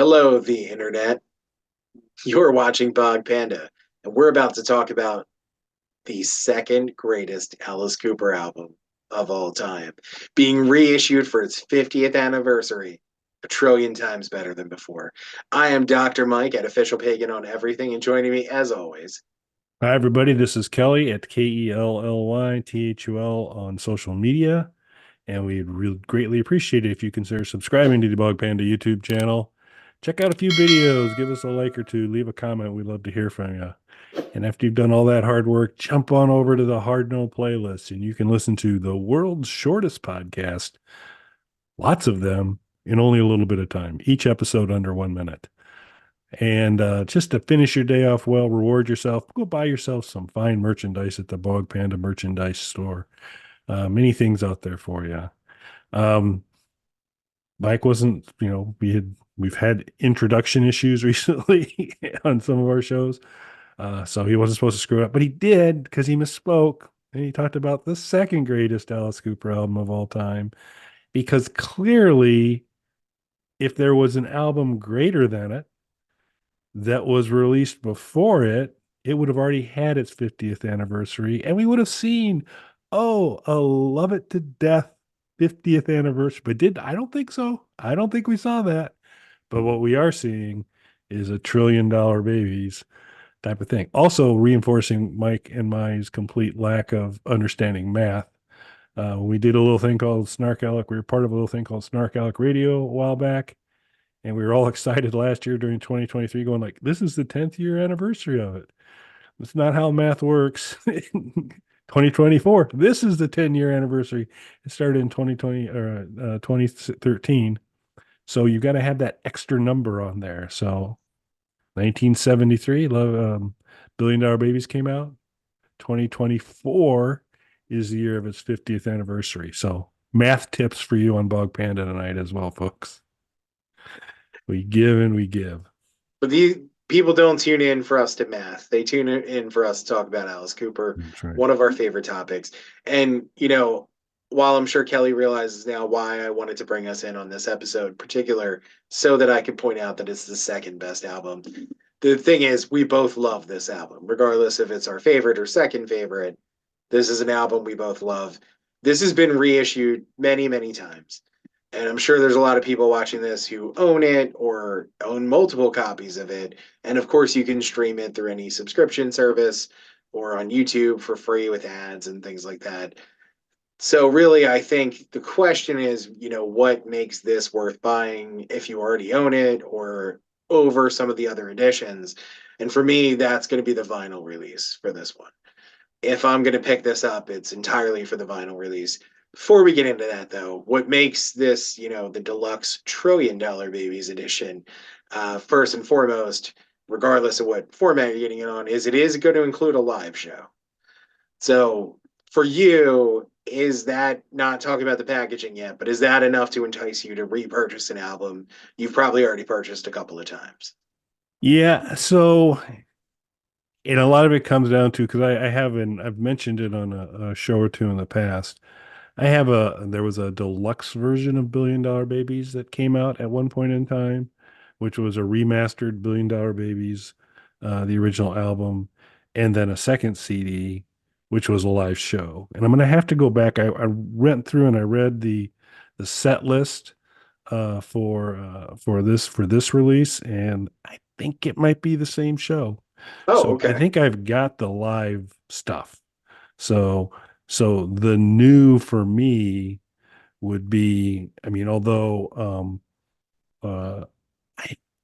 Hello, the internet. You're watching Bog Panda, and we're about to talk about the second greatest Alice Cooper album of all time, being reissued for its 50th anniversary, a trillion times better than before. I am Dr. Mike at Official Pagan on everything, and joining me, as always, Hi, everybody. This is Kelly at KELLYTHUL on social media. And we'd really greatly appreciate it if you consider subscribing to the Bog Panda YouTube channel. Check out a few videos, give us a like or two, leave a comment. We'd love to hear from you. And after you've done all that hard work, jump on over to the Hard No playlist and you can listen to the world's shortest podcast, lots of them in only a little bit of time, each episode under 1 minute. And just to finish your day off well, reward yourself, go buy yourself some fine merchandise at the Bog Panda merchandise store. Many things out there for you. Um, Mike wasn't, we've had introduction issues recently on some of our shows. So he wasn't supposed to screw up, but he did because he misspoke. And he talked about the second greatest Alice Cooper album of all time. Because clearly, if there was an album greater than it, that was released before it, it would have already had its 50th anniversary, and we would have seen, oh, a Love It to Death 50th anniversary. But I don't think so. I don't think we saw that. But what we are seeing is a $1 trillion babies type of thing. Also reinforcing Mike and my complete lack of understanding math. We did a little thing called Snark Alec. We were part of a little thing called Snark Alec Radio a while back. And we were all excited last year during 2023, going like, this is the 10th year anniversary of it. That's not how math works. 2024, this is the 10-year anniversary. It started in 2020 or 2013. So you got to have that extra number on there. So 1973, Billion Dollar Babies came out. 2024 is the year of its 50th anniversary. So math tips for you on Bog Panda tonight as well, folks. We give and we give. but the people don't tune in for us to math. They tune in for us to talk about Alice Cooper, That's right. one of our favorite topics. And, while I'm sure Kelly realizes now why I wanted to bring us in on this episode in particular, so that I could point out that it's the second best album. The thing is, we both love this album, regardless if it's our favorite or second favorite. This is an album we both love. This has been reissued many, many times. And I'm sure there's a lot of people watching this who own it or own multiple copies of it. And of course, you can stream it through any subscription service or on YouTube for free with ads and things like that. So, really, I think the question is, what makes this worth buying if you already own it or over some of the other editions? And for me, that's going to be the vinyl release for this one. If I'm going to pick this up, it's entirely for the vinyl release. Before we get into that, though, what makes this, the deluxe $1 trillion babies edition, first and foremost, regardless of what format you're getting it on, is it is going to include a live show. So for you, is that not talking about the packaging yet, but is that enough to entice you to repurchase an album you've probably already purchased a couple of times? Yeah. So, and a lot of it comes down to because I haven't, I've mentioned it on a show or two in the past. There was a deluxe version of Billion Dollar Babies that came out at one point in time, which was a remastered Billion Dollar Babies, the original album, and then a second CD, which was a live show. And I'm going to have to go back. I went through and I read the set list for this release, and I think it might be the same show. Oh, So I okay. think I've got the live stuff. So so the new for me would be, I mean, although I'm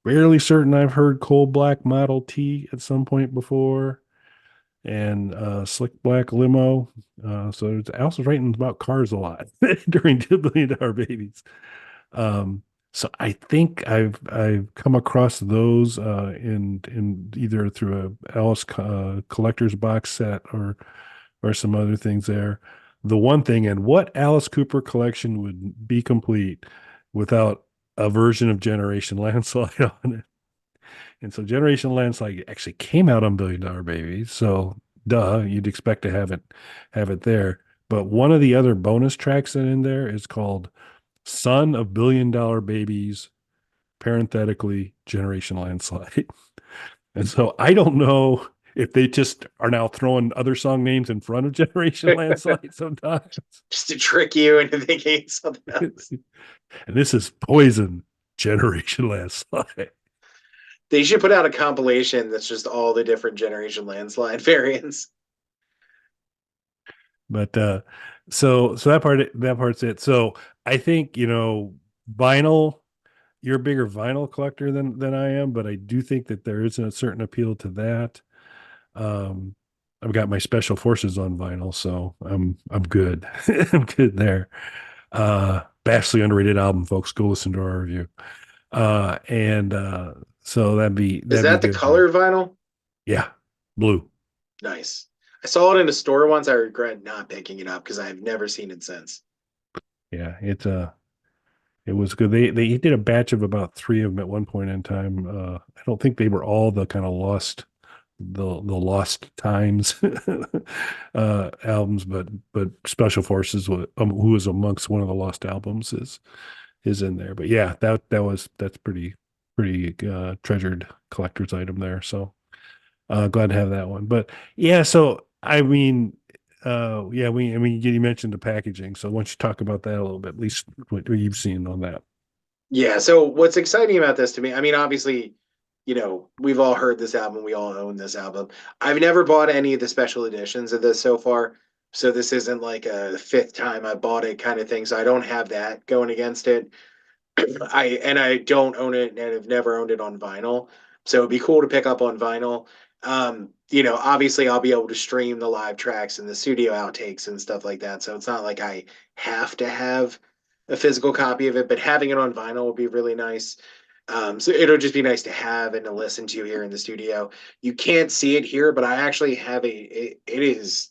fairly certain I've heard Coal Black Model T at some point before and Slick Black Limo. So I was writing about cars a lot during $2 billion babies. Um, so I think I've come across those in either through a Alice collector's box set or some other things there. The one thing, and what Alice Cooper collection would be complete without a version of Generation Landslide on it? And so Generation Landslide actually came out on Billion Dollar Baby, so duh, you'd expect to have it there. But one of the other bonus tracks that in there is called Son of Billion Dollar Babies parenthetically Generation Landslide. And so I don't know if they just are now throwing other song names in front of Generation Landslide sometimes. Just to trick you into thinking it's something else. And this is Poison Generation Landslide. They should put out a compilation that's just all the different Generation Landslide variants. But so that part's it. So I think, vinyl, you're a bigger vinyl collector than I am, but I do think that there is a certain appeal to that. Um, I've got my Special Forces on vinyl, so I'm good. I'm good there. Vastly underrated album, folks. Go listen to our review. And so Is that'd be that the good there. color vinyl? Yeah, blue. Nice. I saw it in a store once. I regret not picking it up because I've never seen it since. Yeah, it was good. They did a batch of about three of them at one point in time. I don't think they were all the kind of the lost times albums, but Special Forces, who was amongst one of the lost albums, is in there. But yeah, that's pretty treasured collector's item there. So glad to have that one. But yeah, so I mean, yeah, you mentioned the packaging. So why don't you talk about that a little bit, at least what you've seen on that. Yeah. So what's exciting about this to me, I mean, obviously, we've all heard this album, we all own this album. I've never bought any of the special editions of this so far. So this isn't like a fifth time I bought it kind of thing. So I don't have that going against it. I don't own it and have never owned it on vinyl. So it'd be cool to pick up on vinyl. Obviously I'll be able to stream the live tracks and the studio outtakes and stuff like that. So it's not like I have to have a physical copy of it, but having it on vinyl would be really nice. So it'll just be nice to have and to listen to here in the studio. You can't see it here, but I actually have it is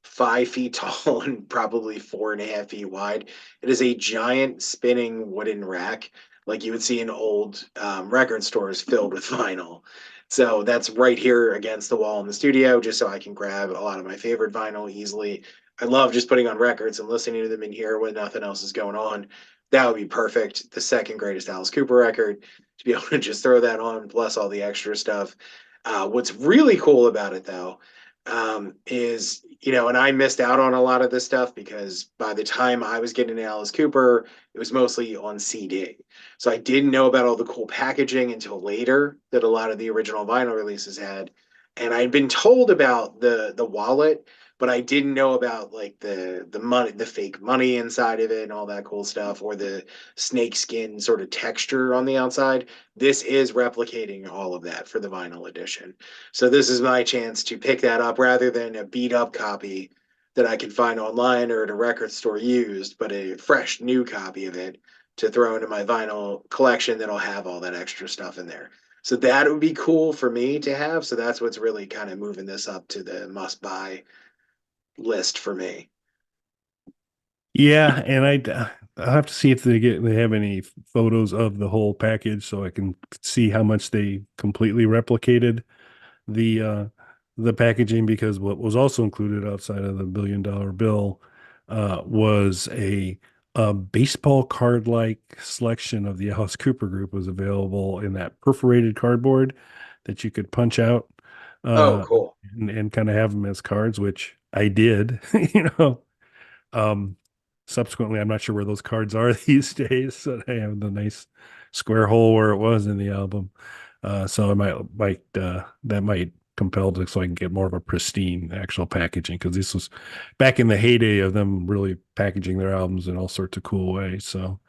5 feet tall and probably 4.5 feet wide. It is a giant spinning wooden rack, like you would see in old record stores filled with vinyl. So that's right here against the wall in the studio, just so I can grab a lot of my favorite vinyl easily. I love just putting on records and listening to them in here when nothing else is going on. That would be perfect. The second greatest Alice Cooper record, to be able to just throw that on, plus all the extra stuff. What's really cool about it, though, is, and I missed out on a lot of this stuff because by the time I was getting into Alice Cooper, it was mostly on CD. So I didn't know about all the cool packaging until later that a lot of the original vinyl releases had. And I'd been told about the wallet, but I didn't know about like the money, the fake money inside of it and all that cool stuff, or the snakeskin sort of texture on the outside. This is replicating all of that for the vinyl edition. So this is my chance to pick that up rather than a beat up copy that I can find online or at a record store used, but a fresh new copy of it to throw into my vinyl collection that'll have all that extra stuff in there. So that would be cool for me to have. So that's what's really kind of moving this up to the must buy list for me. Yeah, and I'll have to see if they have any photos of the whole package so I can see how much they completely replicated the uh the packaging, because what was also included outside of the $1 billion bill was a baseball card like selection of the Alice Cooper group was available in that perforated cardboard that you could punch out Oh, uh cool. and kind of have them as cards, which I did. you know um, Subsequently, I'm not sure where those cards are these days. So they have the nice square hole where it was in the album. So I that might compel to so I can get more of a pristine actual packaging, because this was back in the heyday of them really packaging their albums in all sorts of cool ways. So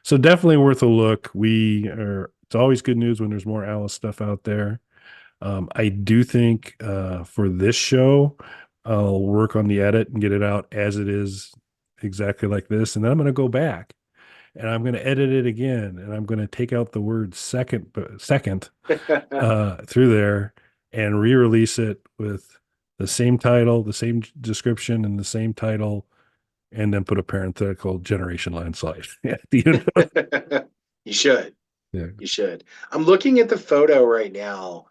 definitely worth a look. It's always good news when there's more Alice stuff out there. I do think for this show, I'll work on the edit and get it out as it is, exactly like this. And then I'm going to go back and I'm going to edit it again. And I'm going to take out the word second through there and re release it with the same title, the same description, and the same title. And then put a parenthetical Generation Landslide. You should. Yeah. You should. I'm looking at the photo right now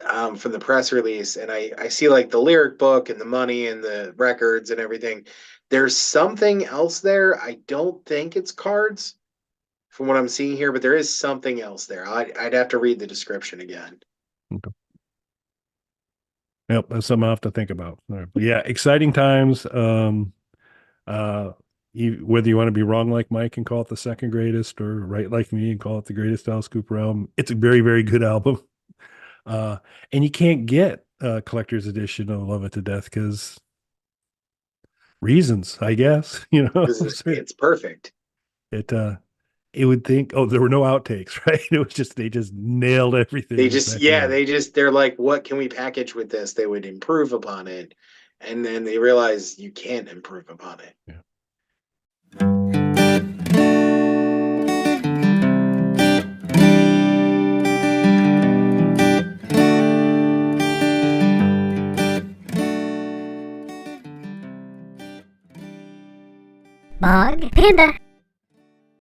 from the press release, and I see like the lyric book and the money and the records and everything. There's something else there. I don't think it's cards from what I'm seeing here, but there is something else there. I'd have to read the description again. Okay. Yep, that's something I have to think about. All right. But yeah, exciting times. Uh, whether you want to be wrong like Mike and call it the second greatest, or right like me and call it the greatest Alice Cooper album, it's a very, very good album. Uh, and you can't get a collector's edition of Love It to Death because reasons, I guess. Because it's perfect. it it would think, oh, there were no outtakes, right? It was just they just nailed everything They with just, that yeah, demo. they're like, what can we package with this? They would improve upon it. And then they realize you can't improve upon it. Yeah. Bog Panda.